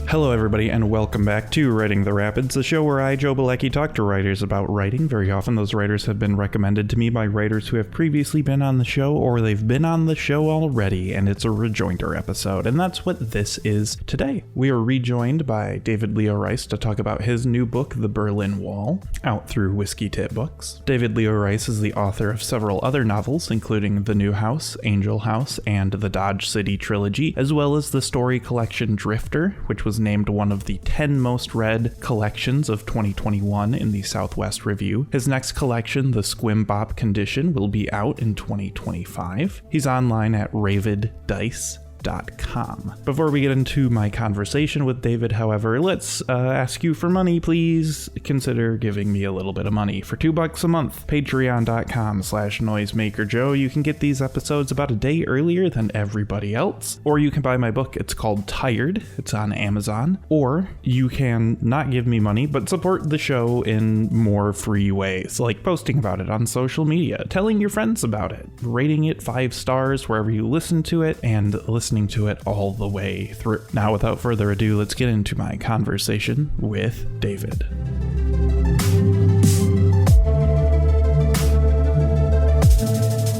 Hello everybody, and welcome back to Writing the Rapids, the show where I, Joe Bielecki, talk to writers about writing. Very often those writers have been recommended to me by writers who have previously been on the show, or they've been on the show already, and it's a Rejoinder episode, and that's what this is today. We are rejoined by David Leo Rice to talk about his new book, The Berlin Wall, out through Whiskey Tit Books. David Leo Rice is the author of several other novels, including The New House, Angel House, and the Dodge City trilogy, as well as the story collection Drifter, which was named one of the 10 most read collections of 2021 in the Southwest Review. His next collection, The Squim Bop Condition, will be out in 2025. He's online at raviddice.com. Before we get into my conversation with David, however, let's ask you for money. Please consider giving me a little bit of money. For $2 a month, patreon.com/noisemakerjoe. You can get these episodes about a day earlier than everybody else, or you can buy my book. It's called Tired. It's on Amazon. Or you can not give me money, but support the show in more free ways, like posting about it on social media, telling your friends about it, rating it 5 stars wherever you listen to it, and listening to it all the way through. Now, without further ado, let's get into my conversation with David.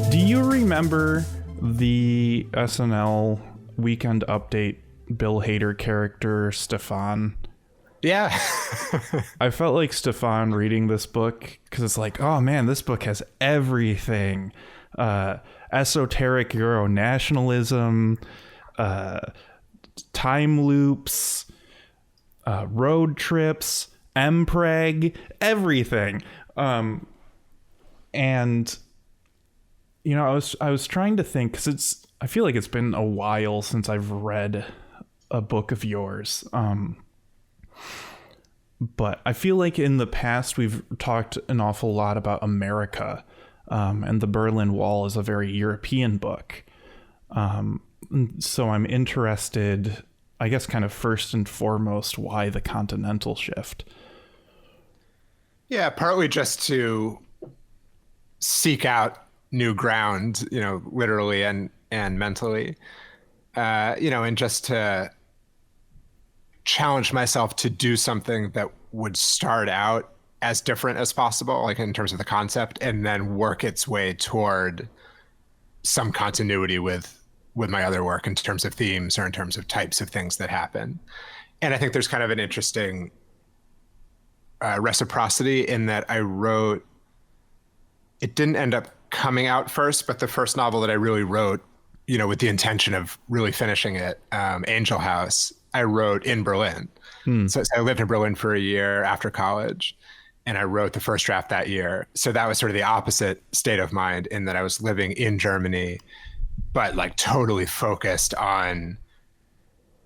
Do you remember the SNL Weekend Update Bill Hader character, Stefan? Yeah. I felt like Stefan reading this book because it's like, oh man, this book has everything. Esoteric Euro nationalism, time loops, road trips, mpreg, everything. And you know, I was trying to think, because I feel like it's been a while since I've read a book of yours. But I feel like in the past we've talked an awful lot about America. And The Berlin Wall is a very European book. So I'm interested, I guess, kind of first and foremost, why the continental shift? Yeah, partly just to seek out new ground, you know, literally and mentally, you know, and just to challenge myself to do something that would start out as different as possible, like in terms of the concept, and then work its way toward some continuity with my other work in terms of themes or in terms of types of things that happen. And I think there's kind of an interesting reciprocity in that I wrote, it didn't end up coming out first, but the first novel that I really wrote, you know, with the intention of really finishing it, Angel House, I wrote in Berlin. So I lived in Berlin for a year after college, and I wrote the first draft that year. So that was sort of the opposite state of mind, in that I was living in Germany, but like totally focused on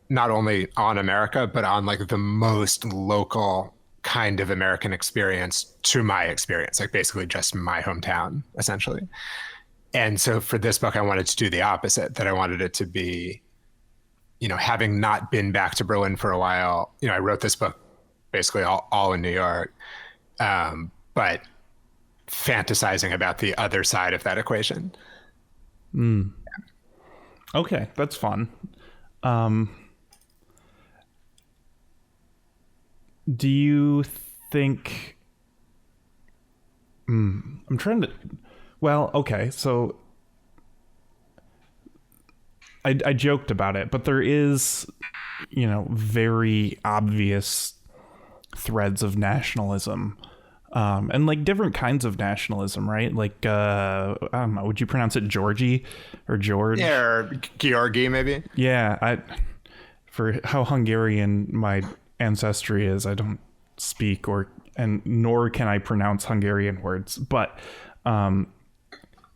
not only on America, but on like the most local kind of American experience to my experience, like basically just my hometown, essentially. And so for this book, I wanted to do the opposite, that I wanted it to be, you know, having not been back to Berlin for a while, you know, I wrote this book basically all in New York. But fantasizing about the other side of that equation. Okay, that's fun. Do you think... I'm trying to... Well, okay, so... I joked about it, but there is, you know, very obvious threads of nationalism. And like different kinds of nationalism, right? Like, I don't know, would you pronounce it Georgie or George? Yeah, or Georgi, maybe. Yeah, for how Hungarian my ancestry is, I don't speak nor can I pronounce Hungarian words. But, you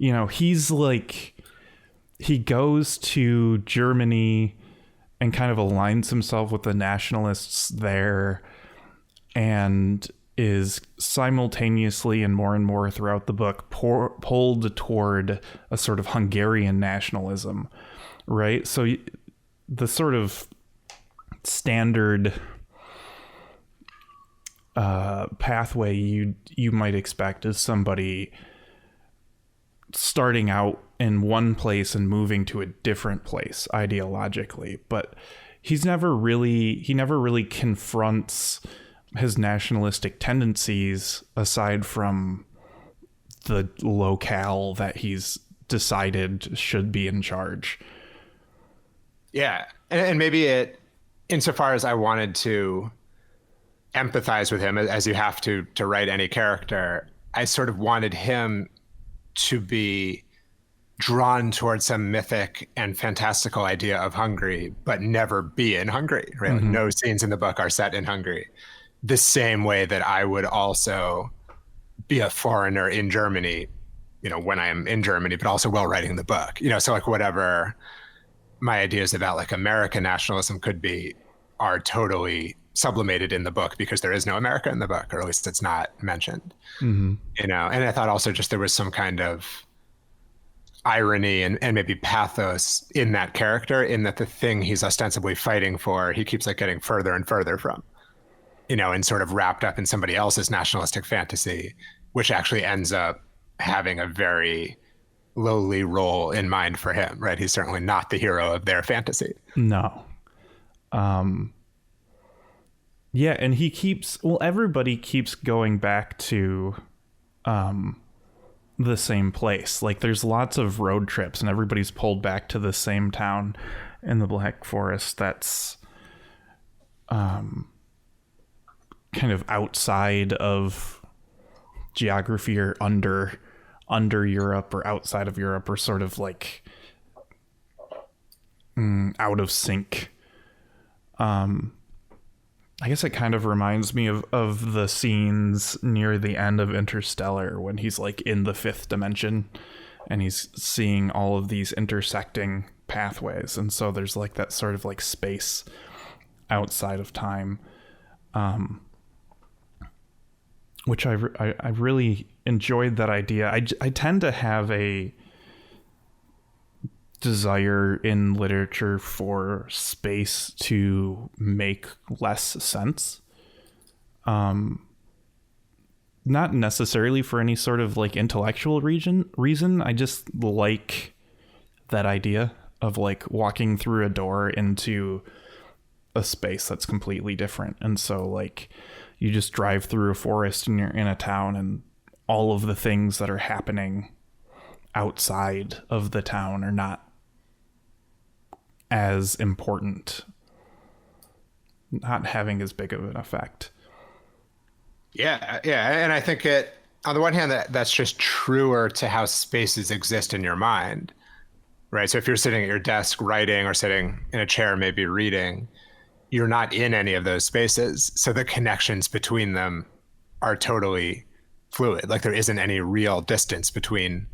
know, he's like, he goes to Germany and kind of aligns himself with the nationalists there, and is simultaneously and more throughout the book pulled toward a sort of Hungarian nationalism, right? So the sort of standard pathway you might expect is somebody starting out in one place and moving to a different place ideologically, but he never really confronts his nationalistic tendencies aside from the locale that he's decided should be in charge. Yeah. And maybe it, insofar as I wanted to empathize with him, as you have to write any character, I sort of wanted him to be drawn towards some mythic and fantastical idea of Hungary, but never be in Hungary, right? Mm-hmm. Like no scenes in the book are set in Hungary. The same way that I would also be a foreigner in Germany, you know, when I am in Germany, but also while writing the book, you know, so like whatever my ideas about like American nationalism could be are totally sublimated in the book because there is no America in the book, or at least it's not mentioned, mm-hmm. you know? And I thought also just there was some kind of irony and maybe pathos in that character, in that the thing he's ostensibly fighting for, he keeps like getting further and further from, you know, and sort of wrapped up in somebody else's nationalistic fantasy, which actually ends up having a very lowly role in mind for him, right? He's certainly not the hero of their fantasy. No. Yeah, and everybody keeps going back to the same place. Like there's lots of road trips and everybody's pulled back to the same town in the Black Forest that's kind of outside of geography or under Europe or outside of Europe, or sort of like out of sync. I guess it kind of reminds me of the scenes near the end of Interstellar when he's like in the fifth dimension and he's seeing all of these intersecting pathways. And so there's like that sort of like space outside of time, which I really enjoyed that idea. I tend to have a desire in literature for space to make less sense. Not necessarily for any sort of like intellectual reason. I just like that idea of like walking through a door into a space that's completely different. And so like you just drive through a forest and you're in a town, and all of the things that are happening outside of the town are not as important, not having as big of an effect. Yeah. And I think it, on the one hand, that's just truer to how spaces exist in your mind, right? So if you're sitting at your desk writing or sitting in a chair, maybe reading, you're not in any of those spaces. So the connections between them are totally fluid. Like there isn't any real distance between,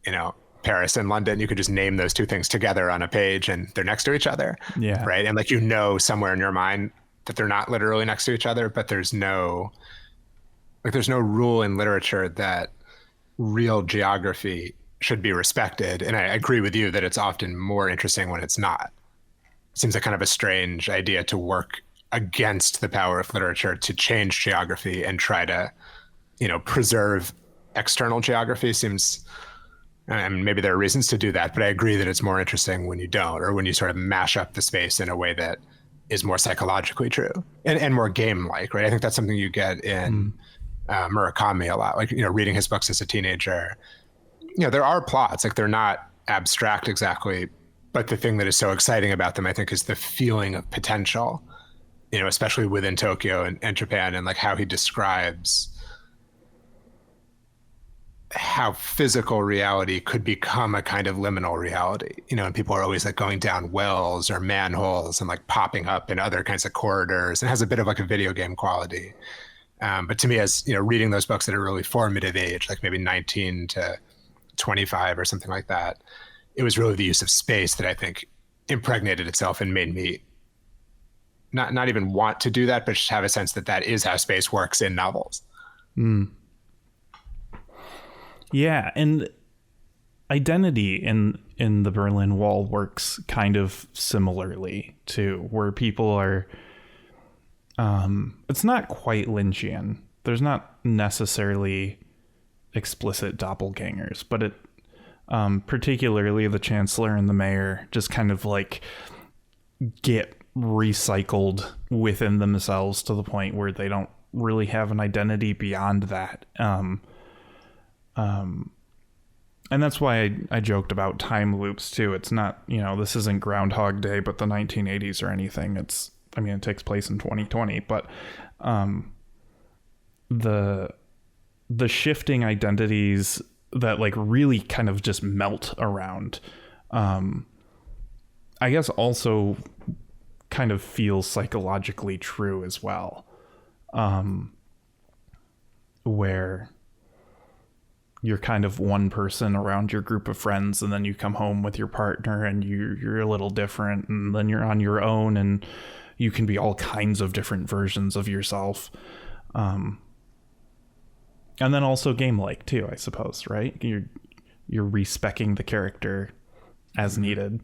you know, Paris and London. You could just name those two things together on a page and they're next to each other. Yeah. Right. And like, you know, somewhere in your mind that they're not literally next to each other, but there's no rule in literature that real geography should be respected. And I agree with you that it's often more interesting when it's not. It seems like kind of a strange idea to work against the power of literature to change geography and try to, you know, preserve external geography. Seems, I mean, maybe there are reasons to do that, but I agree that it's more interesting when you don't, or when you sort of mash up the space in a way that is more psychologically true and more game-like, right? I think that's something you get in Murakami a lot. Like, you know, reading his books as a teenager, you know, there are plots, like they're not abstract exactly, but the thing that is so exciting about them, I think, is the feeling of potential, you know, especially within Tokyo and Japan, and like how he describes how physical reality could become a kind of liminal reality, you know, and people are always like going down wells or manholes and like popping up in other kinds of corridors. It has a bit of like a video game quality. But to me, as you know, reading those books at a really formative age, like maybe 19 to 25 or something like that, it was really the use of space that I think impregnated itself and made me not even want to do that, but just have a sense that that is how space works in novels. Mm. Yeah, and identity in the Berlin Wall works kind of similarly too, where people are it's not quite Lynchian. There's not necessarily explicit doppelgangers, but particularly the chancellor and the mayor, just kind of like get recycled within themselves to the point where they don't really have an identity beyond that. And that's why I joked about time loops too. It's not, this isn't Groundhog Day, but the 1980s or anything. It takes place in 2020, but the shifting identities that like really kind of just melt around, I guess also kind of feels psychologically true as well. Where you're kind of one person around your group of friends, and then you come home with your partner and you're a little different, and then you're on your own and you can be all kinds of different versions of yourself. And then also game-like too, I suppose, right? You're respecing the character as needed.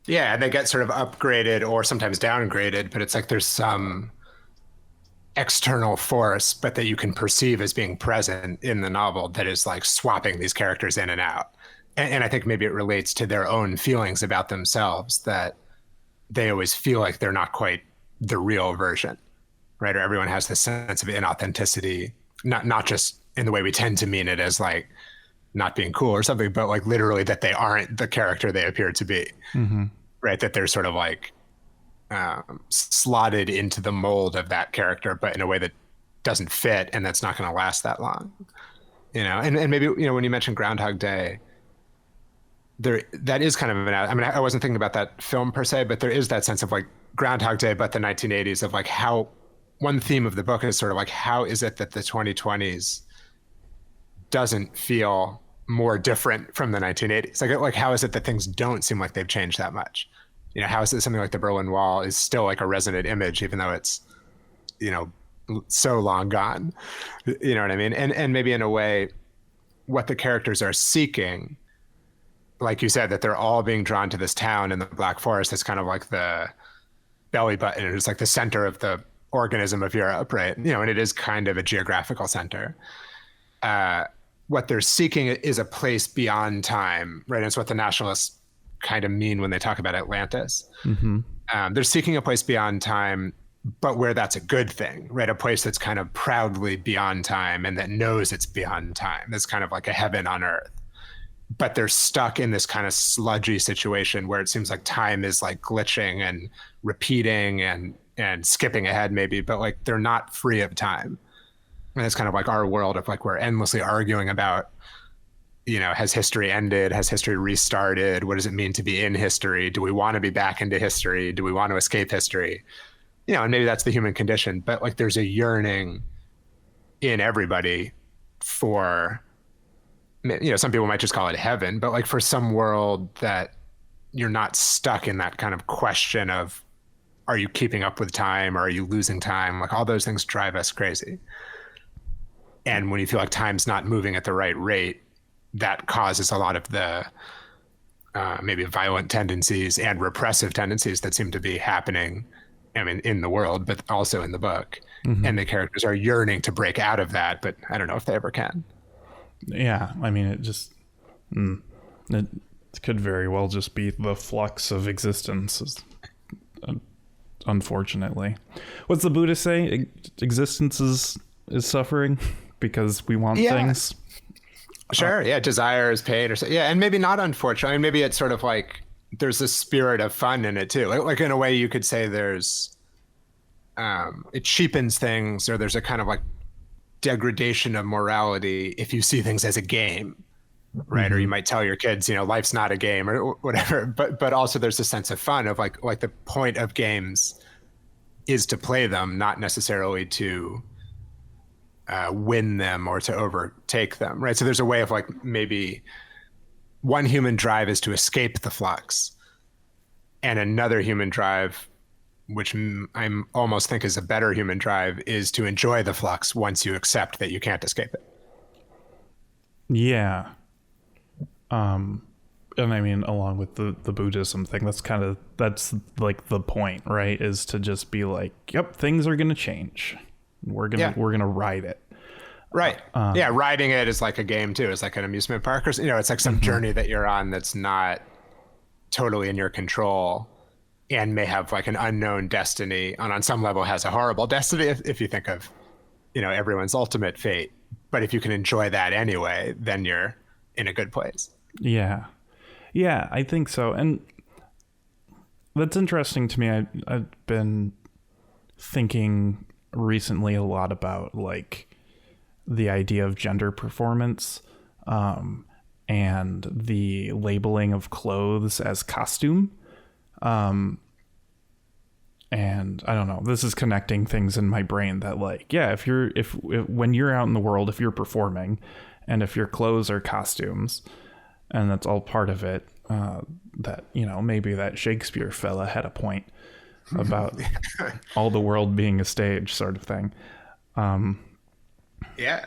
Yeah, and they get sort of upgraded or sometimes downgraded, but it's like there's some external force, but that you can perceive as being present in the novel that is like swapping these characters in and out. And I think maybe it relates to their own feelings about themselves, that they always feel like they're not quite the real version, right? Or everyone has this sense of inauthenticity, not just in the way we tend to mean it as like not being cool or something, but like literally that they aren't the character they appear to be, right? That they're sort of like slotted into the mold of that character, but in a way that doesn't fit, and that's not going to last that long, and maybe, when you mentioned Groundhog Day, that is kind of I wasn't thinking about that film per se, but there is that sense of like Groundhog Day, but the 1980s, of like how one theme of the book is sort of like, how is it that the 2020s doesn't feel more different from the 1980s? Like how is it that things don't seem like they've changed that much? How is it something like the Berlin Wall is still like a resonant image, even though it's, so long gone? You know what I mean? And maybe in a way, what the characters are seeking, like you said, that they're all being drawn to this town in the Black Forest. That's kind of like the belly button. It's like the center of the organism of Europe, right? And it is kind of a geographical center. What they're seeking is a place beyond time, right? And it's what the nationalists kind of mean when they talk about Atlantis. They're seeking a place beyond time, but where that's a good thing, right? A place that's kind of proudly beyond time and that knows it's beyond time. That's kind of like a heaven on earth. But they're stuck in this kind of sludgy situation where it seems like time is like glitching and repeating and skipping ahead maybe, but like they're not free of time. And it's kind of like our world of like, we're endlessly arguing about, has history ended? Has history restarted? What does it mean to be in history? Do we want to be back into history? Do we want to escape history? And maybe that's the human condition, but like there's a yearning in everybody for, some people might just call it heaven, but like for some world that you're not stuck in that kind of question of, are you keeping up with time? Or are you losing time? Like all those things drive us crazy. And when you feel like time's not moving at the right rate, that causes a lot of the maybe violent tendencies and repressive tendencies that seem to be happening, in the world, but also in the book. And the characters are yearning to break out of that, but I don't know if they ever can. Yeah, it could very well just be the flux of existence, unfortunately. What's the Buddha say? Existence is suffering because we want things. Sure. Yeah. Desire is pain, or so. Yeah. And maybe not unfortunately. Maybe it's sort of like there's a spirit of fun in it too. Like in a way you could say there's, it cheapens things, or there's a kind of like degradation of morality if you see things as a game, right? Or you might tell your kids, life's not a game or whatever, but also there's a sense of fun of like the point of games is to play them, not necessarily to win them or to overtake them, right? So there's a way of like maybe one human drive is to escape the flux, and another human drive, which I almost think is a better human drive, is to enjoy the flux once you accept that you can't escape it. Yeah. And along with the Buddhism thing, that's like the point, right? Is to just be like, yep, things are going to change. We're going to ride it. Right. Yeah, riding it is like a game too. It's like an amusement park, or it's like some journey that you're on that's not totally in your control and may have like an unknown destiny, and on some level has a horrible destiny if you think of everyone's ultimate fate. But if you can enjoy that anyway, then you're in a good place. Yeah, I think so. And that's interesting to me. I've been thinking recently a lot about like the idea of gender performance, and the labeling of clothes as costume. And I don't know, this is connecting things in my brain that like, yeah, if when you're out in the world, if you're performing and if your clothes are costumes and that's all part of it, that, maybe that Shakespeare fella had a point about all the world being a stage sort of thing. Yeah.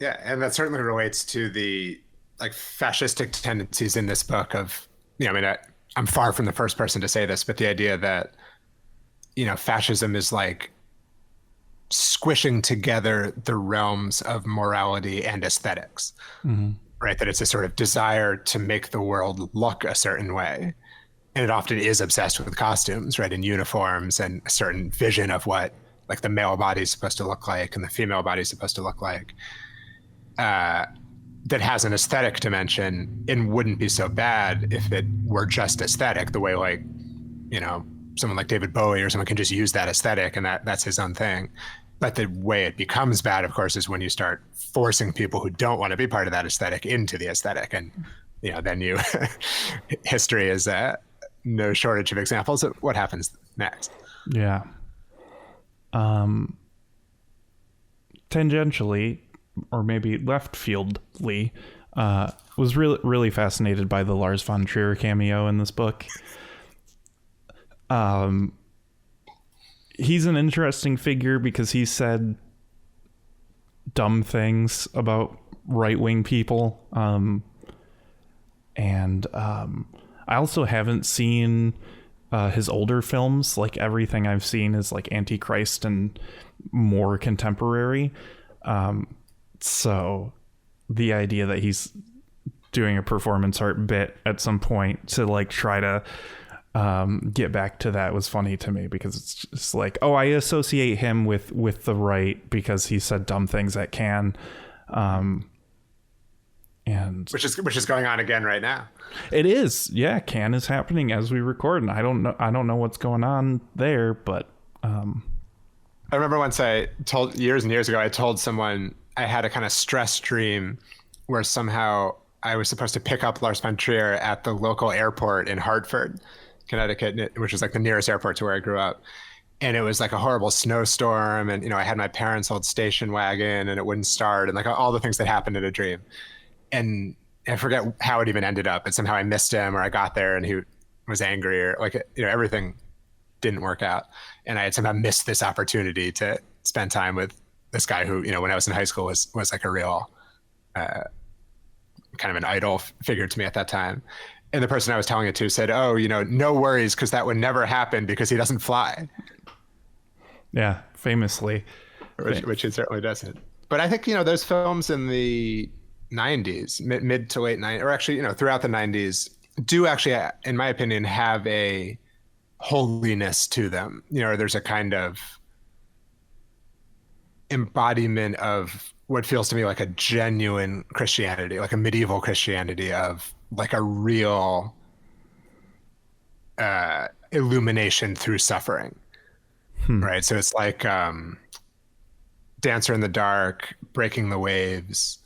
And that certainly relates to the like fascistic tendencies in this book of, I'm far from the first person to say this, but the idea that, fascism is like squishing together the realms of morality and aesthetics, right? That it's a sort of desire to make the world look a certain way. And it often is obsessed with costumes, right? And uniforms and a certain vision of what like the male body is supposed to look like and the female body is supposed to look like, that has an aesthetic dimension and wouldn't be so bad if it were just aesthetic, the way like, someone like David Bowie or someone can just use that aesthetic and that's his own thing. But the way it becomes bad, of course, is when you start forcing people who don't want to be part of that aesthetic into the aesthetic. And, then history is no shortage of examples of what happens next. Yeah. Tangentially, or maybe left fieldly, was really fascinated by the Lars Von Trier cameo in this book. He's an interesting figure because he said dumb things about right-wing people. And I also haven't seen his older films. Like everything I've seen is like Antichrist and more contemporary. So the idea that he's doing a performance art bit at some point to like try to get back to that was funny to me, because it's just like, oh, I associate him with the right because he said dumb things at Cannes. And which is going on again right now. It is. Yeah. Cannes is happening as we record, and I don't know what's going on there, but, I remember once I told years and years ago, I told someone I had a kind of stress dream where somehow I was supposed to pick up Lars Von Trier at the local airport in Hartford, Connecticut, which is like the nearest airport to where I grew up. And it was like a horrible snowstorm. And, I had my parents' old station wagon and it wouldn't start, and like all the things that happened in a dream. And I forget how it even ended up. And somehow I missed him, or I got there and he was angry, or like, everything didn't work out. And I had somehow missed this opportunity to spend time with this guy who, when I was in high school was like a real, kind of an idol figure to me at that time. And the person I was telling it to said, oh, no worries, because that would never happen because he doesn't fly. Yeah, famously. Which it certainly doesn't. But I think, those films in the 90s, mid to late 90s, or actually, throughout the 90s, do actually, in my opinion, have a holiness to them. There's a kind of embodiment of what feels to me like a genuine Christianity, like a medieval Christianity of like a real illumination through suffering. Right. So it's like Dancer in the Dark, Breaking the Waves,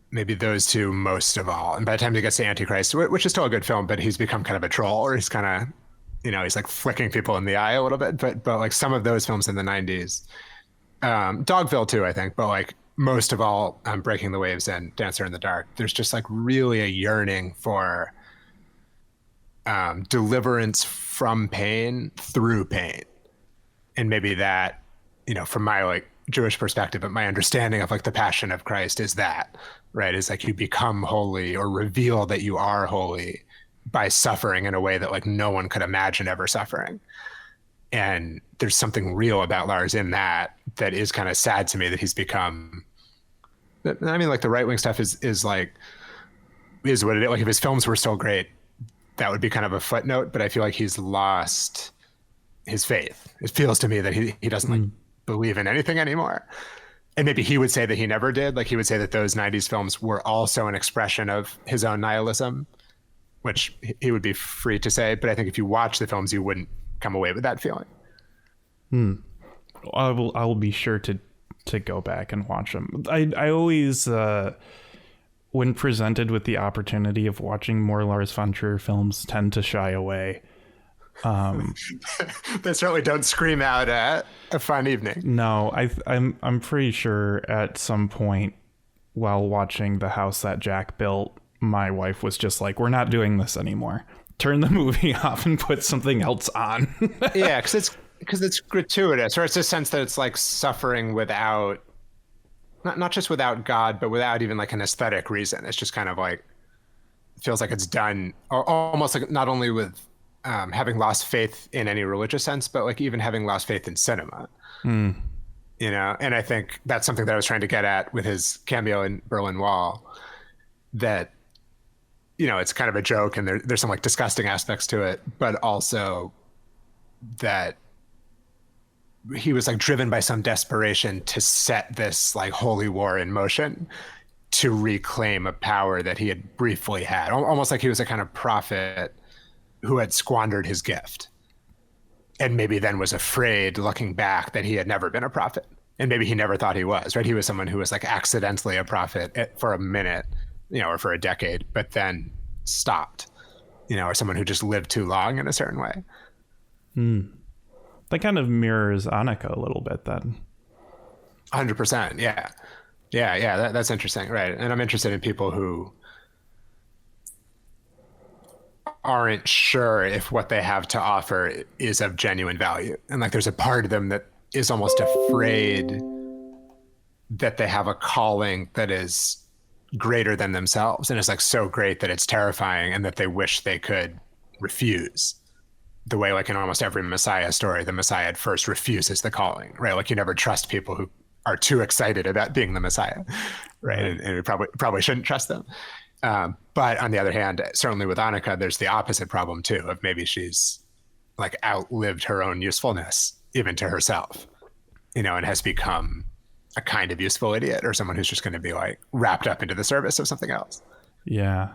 maybe those two most of all. And by the time he gets to Antichrist, which is still a good film, but he's become kind of a troll, or he's kind of, he's like flicking people in the eye a little bit. But like some of those films in the 90s, Dogville too, I think, but like most of all, Breaking the Waves and Dancer in the Dark, there's just like really a yearning for deliverance from pain through pain. And maybe that, from my like Jewish perspective, but my understanding of like the passion of Christ is that, right? Is like you become holy or reveal that you are holy by suffering in a way that like no one could imagine ever suffering. And there's something real about Lars in that is kind of sad to me, that he's become, I mean, like the right wing stuff is what it is. Like if his films were still great, that would be kind of a footnote, but I feel like he's lost his faith. It feels to me that he doesn't like believe in anything anymore. And maybe he would say that he never did. Like he would say that those 90s films were also an expression of his own nihilism, which he would be free to say. But I think if you watch the films, you wouldn't come away with that feeling. I will be sure to go back and watch them. I always, when presented with the opportunity of watching more Lars Von Trier films, tend to shy away. They certainly don't scream out a fun evening. No, I'm pretty sure at some point while watching The House That Jack Built, my wife was just like, "We're not doing this anymore. Turn the movie off and put something else on." Yeah, because it's gratuitous, or it's a sense that it's like suffering without, not just without God, but without even like an aesthetic reason. It's just kind of like, it feels like it's done, or almost like not only with having lost faith in any religious sense, but like even having lost faith in cinema. You know, and I think that's something that I was trying to get at with his cameo in Berlin Wall, that, you know, it's kind of a joke and there's some like disgusting aspects to it, but also that he was like driven by some desperation to set this like holy war in motion to reclaim a power that he had briefly had, almost like he was a kind of prophet who had squandered his gift and maybe then was afraid, looking back, that he had never been a prophet. And maybe he never thought he was, right? He was someone who was like accidentally a prophet for a minute, you know, or for a decade, but then stopped, you know, or someone who just lived too long in a certain way. That kind of mirrors Annika a little bit then. 100%. Yeah. Yeah. That's interesting. Right. And I'm interested in people who aren't sure if what they have to offer is of genuine value. And like, there's a part of them that is almost afraid that they have a calling that is greater than themselves. And it's like so great that it's terrifying, and that they wish they could refuse. The way, like in almost every Messiah story, the Messiah at first refuses the calling, right? Like you never trust people who are too excited about being the Messiah, right? And you probably shouldn't trust them. But on the other hand, certainly with Annika, there's the opposite problem too, of maybe she's like outlived her own usefulness, even to herself, you know, and has become a kind of useful idiot, or someone who's just going to be like wrapped up into the service of something else. Yeah.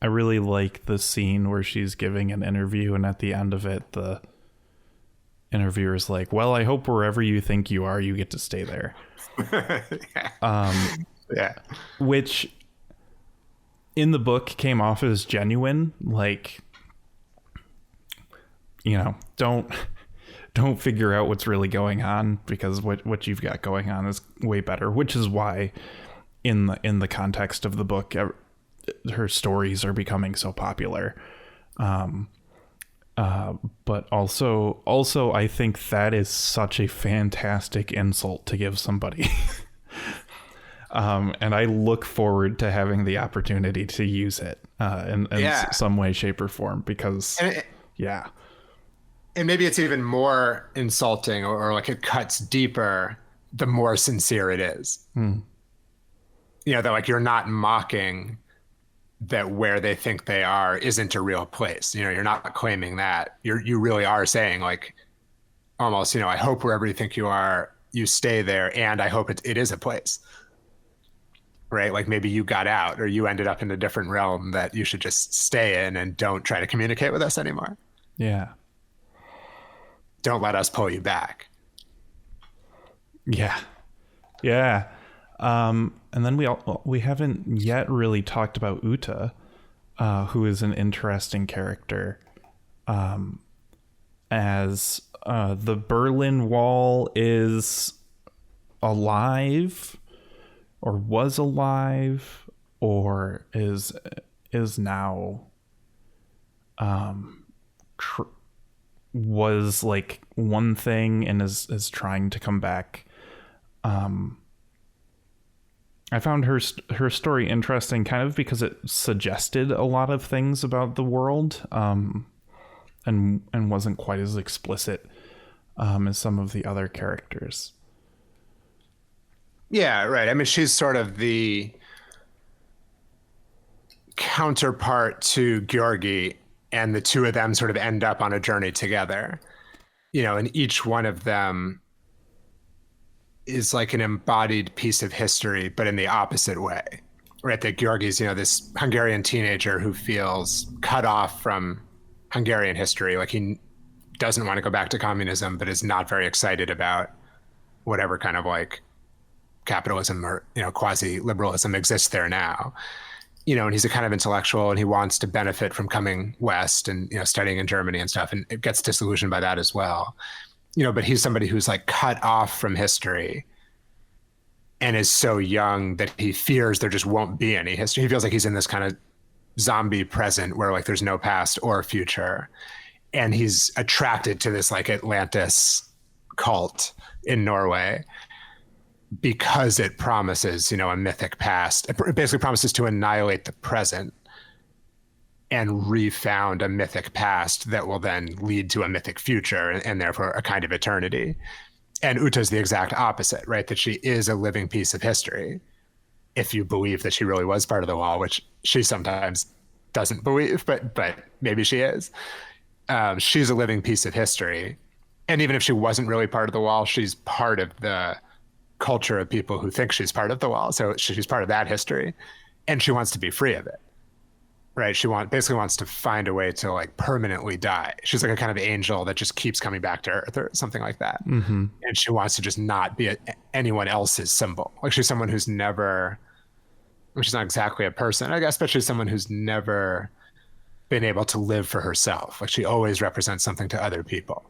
I really like the scene where she's giving an interview, and at the end of it, the interviewer's like, "Well, I hope wherever you think you are, you get to stay there." Yeah. Which in the book came off as genuine, like, you know, don't figure out what's really going on, because what you've got going on is way better, which is why in the context of the book, her stories are becoming so popular. But also I think that is such a fantastic insult to give somebody. And I look forward to having the opportunity to use it in some way, shape, or form, because and maybe it's even more insulting, or like it cuts deeper the more sincere it is. You know, that like you're not mocking that where they think they are isn't a real place. You know, you're not claiming that. You really are saying, like, almost, you know, I hope wherever you think you are, you stay there, and I hope it is a place. Right? Like maybe you got out, or you ended up in a different realm that you should just stay in and don't try to communicate with us anymore. Yeah. Don't let us pull you back. Yeah. Yeah. And then we haven't yet really talked about Uta, who is an interesting character, as the Berlin Wall is alive, or was alive, or is now was like one thing and is trying to come back. I found her story interesting, kind of because it suggested a lot of things about the world, and wasn't quite as explicit as some of the other characters. Yeah, right. I mean, she's sort of the counterpart to Georgi, and the two of them sort of end up on a journey together. And each one of them is like an embodied piece of history, but in the opposite way, right? That Georgi's, this Hungarian teenager who feels cut off from Hungarian history. Like he doesn't want to go back to communism, but is not very excited about whatever kind of like capitalism or, quasi-liberalism exists there now. And he's a kind of intellectual, and he wants to benefit from coming west and, studying in Germany and stuff. And it gets disillusioned by that as well. But he's somebody who's like cut off from history and is so young that he fears there just won't be any history. He feels like he's in this kind of zombie present where like there's no past or future. And he's attracted to this like Atlantis cult in Norway because it promises, a mythic past. It basically promises to annihilate the present and refound a mythic past that will then lead to a mythic future and therefore a kind of eternity. And Uta's the exact opposite, right? That she is a living piece of history. If you believe that she really was part of the wall, which she sometimes doesn't believe, but maybe she is. She's a living piece of history. And even if she wasn't really part of the wall, she's part of the culture of people who think she's part of the wall. So she's part of that history, and she wants to be free of it, right? She basically wants to find a way to like permanently die. She's like a kind of angel that just keeps coming back to Earth or something like that. Mm-hmm. And she wants to just not be anyone else's symbol. Like she's someone who's never, she's not exactly a person, I guess, but she's someone who's never been able to live for herself. Like she always represents something to other people.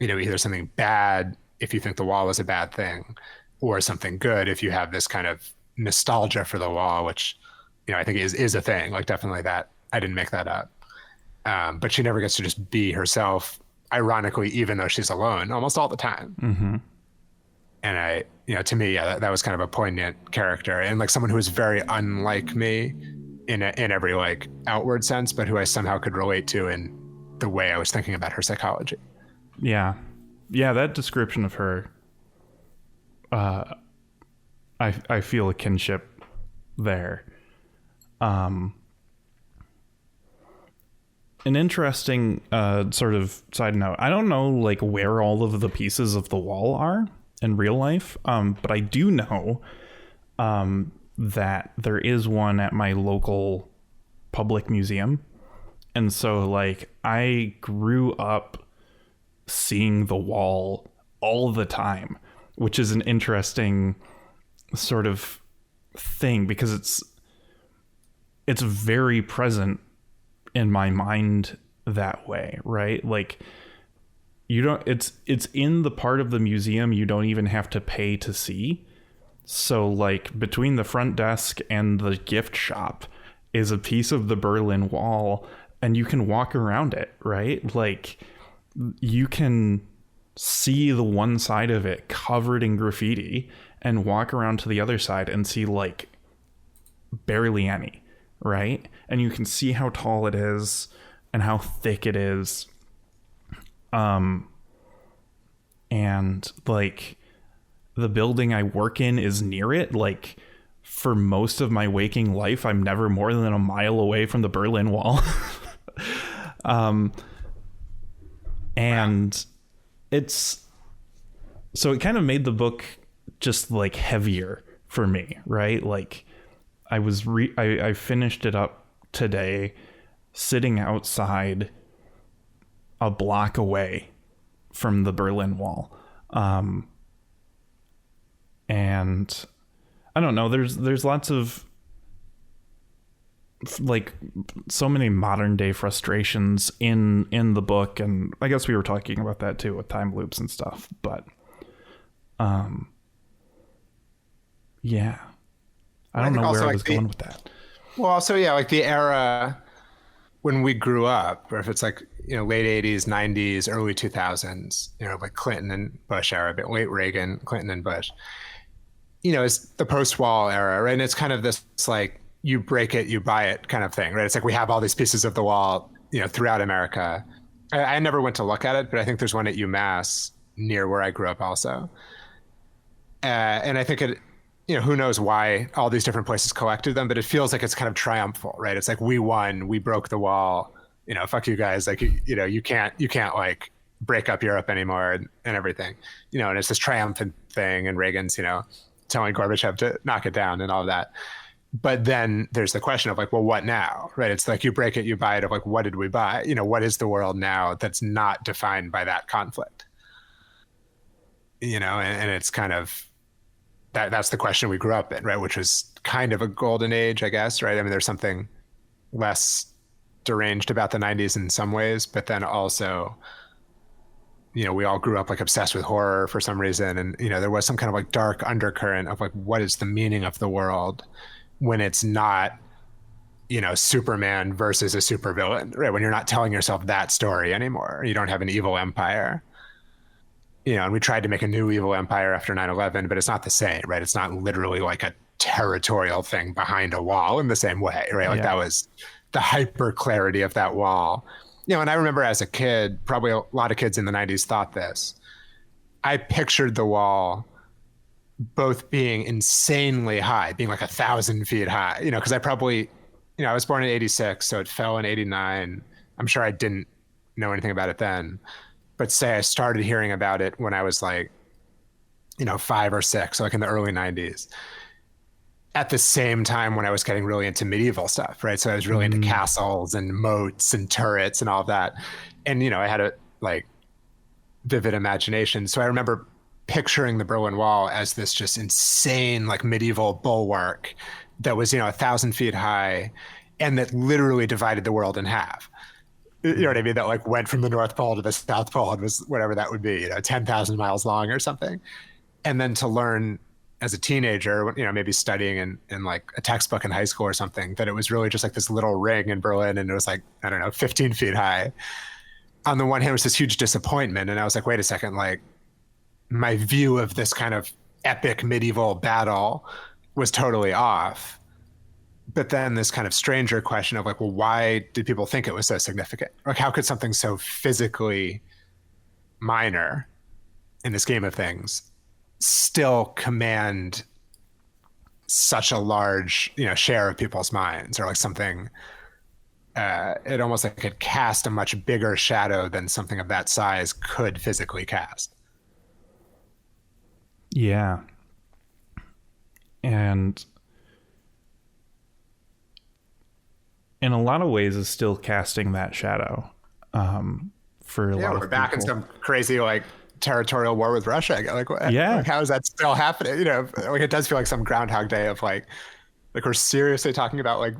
Either something bad if you think the wall is a bad thing, or something good if you have this kind of nostalgia for the wall, which, I think is a thing. Like definitely that. I didn't make that up. But she never gets to just be herself, ironically, even though she's alone almost all the time. Mm-hmm. And to me, that was kind of a poignant character, and like someone who was very unlike me in every like outward sense, but who I somehow could relate to in the way I was thinking about her psychology. Yeah. That description of her, I feel a kinship there. An interesting sort of side note. I don't know like where all of the pieces of the wall are in real life, but I do know that there is one at my local public museum. And so like I grew up seeing the wall all the time, which is an interesting sort of thing because it's very present in my mind that way, right? Like it's in the part of the museum you don't even have to pay to see. So like between the front desk and the gift shop is a piece of the Berlin Wall, and you can walk around it, right? Like you can see the one side of it covered in graffiti and walk around to the other side and see like barely any, right? And you can see how tall it is and how thick it is. And like the building I work in is near it. Like for most of my waking life, I'm never more than a mile away from the Berlin Wall. And it's so it kind of made the book just like heavier for me, right? Like I finished it up today sitting outside a block away from the Berlin Wall. And I don't know, there's lots of like so many modern day frustrations in the book, and I guess we were talking about that too with time loops and stuff, but yeah, I don't know where I was going with that. Well, also, yeah, like the era when we grew up, or if it's like, late 80s, 90s, early 2000s, like Clinton and Bush era, but late Reagan, Clinton and Bush, it's the post-wall era, right? And it's kind of this like, you break it, you buy it kind of thing, right? It's like we have all these pieces of the wall, throughout America, I never went to look at it, but I think there's one at UMass near where I grew up also. And I think it, who knows why all these different places collected them, but it feels like it's kind of triumphal, right? It's like, we won, we broke the wall, fuck you guys. Like, you can't like break up Europe anymore and everything, and it's this triumphant thing. And Reagan's, telling Gorbachev to knock it down and all of that. But then there's the question of like, well, what now, right? It's like, you break it, you buy it, of like, what did we buy? What is the world now that's not defined by that conflict? And it's kind of, that's the question we grew up in, right? Which was kind of a golden age, I guess, right? I mean, there's something less deranged about the 90s in some ways, but then also, we all grew up like obsessed with horror for some reason. And, there was some kind of like dark undercurrent of like, what is the meaning of the world when it's not, Superman versus a supervillain, right? When you're not telling yourself that story anymore, you don't have an evil empire. And we tried to make a new evil empire after 9/11, but it's not the same, right? It's not literally like a territorial thing behind a wall in the same way, right? Like that was the hyper clarity of that wall. And I remember as a kid, probably a lot of kids in the 90s thought this. I pictured the wall both being insanely high, being like 1,000 feet high, because I probably, I was born in 86, so it fell in 89. I'm sure I didn't know anything about it then. But say I started hearing about it when I was like, 5 or 6, so like in the early 90s. At the same time when I was getting really into medieval stuff, right? So I was really into castles and moats and turrets and all of that. And, I had a like vivid imagination. So I remember picturing the Berlin Wall as this just insane like medieval bulwark that was, 1,000 feet high and that literally divided the world in half. You know what I mean? That like went from the North Pole to the South Pole and was whatever that would be, 10,000 miles long or something. And then to learn as a teenager, maybe studying in like a textbook in high school or something, that it was really just like this little ring in Berlin and it was like, I don't know, 15 feet high. On the one hand, it was this huge disappointment. And I was like, wait a second, like my view of this kind of epic medieval battle was totally off. But then this kind of stranger question of like, well, why did people think it was so significant? Like, how could something so physically minor in the scheme of things still command such a large, share of people's minds, or like something, it almost like it cast a much bigger shadow than something of that size could physically cast. Yeah. And in a lot of ways is still casting that shadow for a lot of people. We're back in some crazy like territorial war with Russia. Like, like, how is that still happening? Like it does feel like some Groundhog Day of like we're seriously talking about like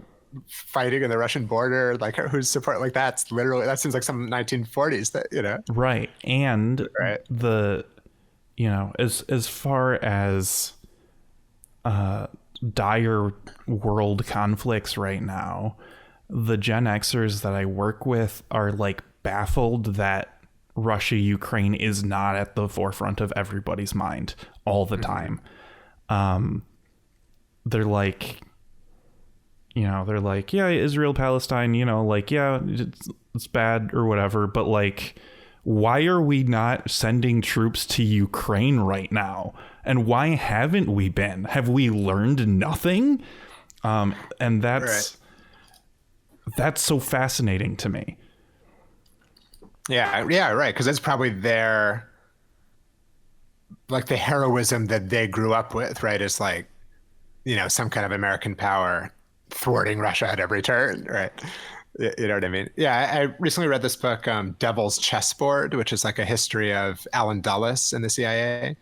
fighting in the Russian border, like who's support, like that's literally, that seems like some 1940s that, Right. And right. the, as far as dire world conflicts right now, the Gen Xers that I work with are like baffled that Russia, Ukraine is not at the forefront of everybody's mind all the time. They're like, yeah, Israel, Palestine, yeah, it's bad or whatever. But like, why are we not sending troops to Ukraine right now? And why haven't we been? Have we learned nothing? And that's so fascinating to me. Yeah, right. Because it's probably their, like the heroism that they grew up with, right? Is like, some kind of American power thwarting Russia at every turn, right? You know what I mean? Yeah, I recently read this book, Devil's Chessboard, which is like a history of Allen Dulles in the CIA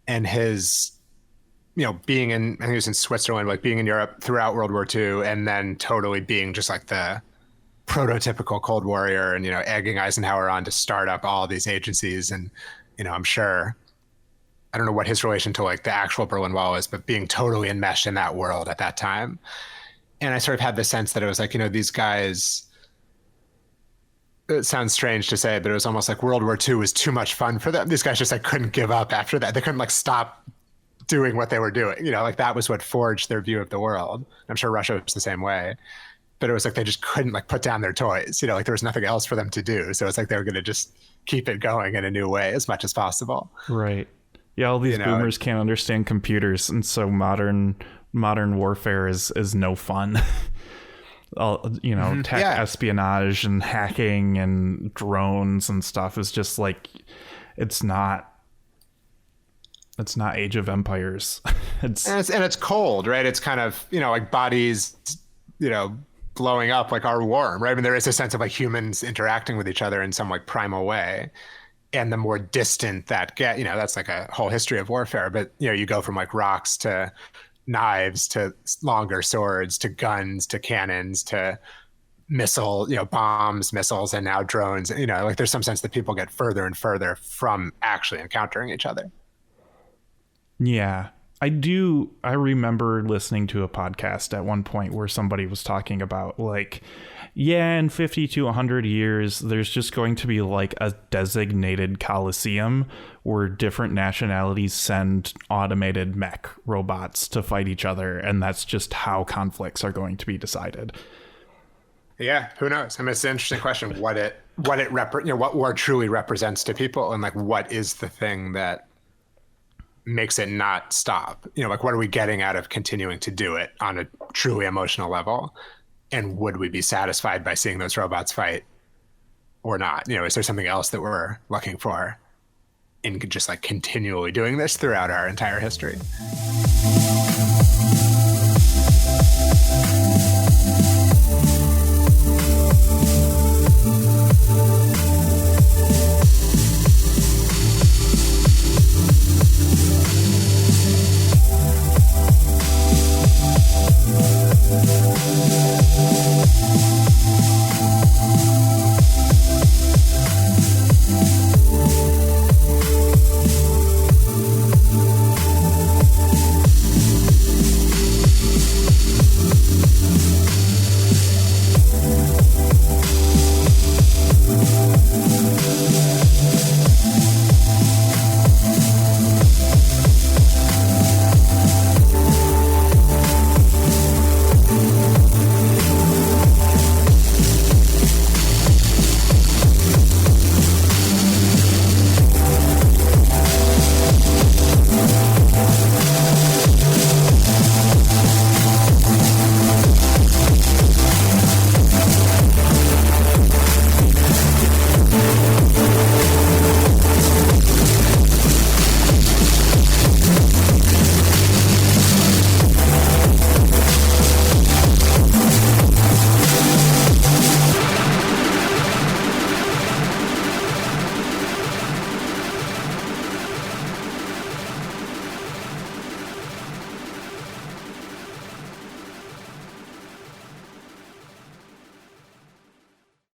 and his, being in, I think he was in Switzerland, like being in Europe throughout World War II, and then totally being just like the prototypical Cold Warrior and, egging Eisenhower on to start up all these agencies. And, I'm sure, I don't know what his relation to like the actual Berlin Wall is, but being totally enmeshed in that world at that time. And I sort of had the sense that it was like, these guys, it sounds strange to say, but it was almost like World War II was too much fun for them. These guys just like couldn't give up after that. They couldn't like stop doing what they were doing. Like that was what forged their view of the world. I'm sure Russia was the same way. but it was like they just couldn't like put down their toys, you know, like there was nothing else for them to do. So it's like they were going to just keep it going in a new way as much as possible. Right. Yeah, all these boomers can't understand computers, and so modern warfare is no fun. Tech espionage and hacking and drones and stuff is just like it's not Age of Empires. it's cold, right? It's kind of, like bodies, blowing up like are warm, right? I mean, there is a sense of like humans interacting with each other in some like primal way. And the more distant that get, that's like a whole history of warfare. But, you go from like rocks to knives to longer swords to guns to cannons to bombs, missiles, and now drones. Like there's some sense that people get further and further from actually encountering each other. Yeah, I do. I remember listening to a podcast at one point where somebody was talking about like, in 50 to 100 years, there's just going to be like a designated coliseum where different nationalities send automated mech robots to fight each other. And that's just how conflicts are going to be decided. Yeah, who knows? I mean, it's an interesting question. What war truly represents to people, and like what is the thing that makes it not stop? Like what are we getting out of continuing to do it on a truly emotional level? And would we be satisfied by seeing those robots fight or not? Is there something else that we're looking for in just like continually doing this throughout our entire history?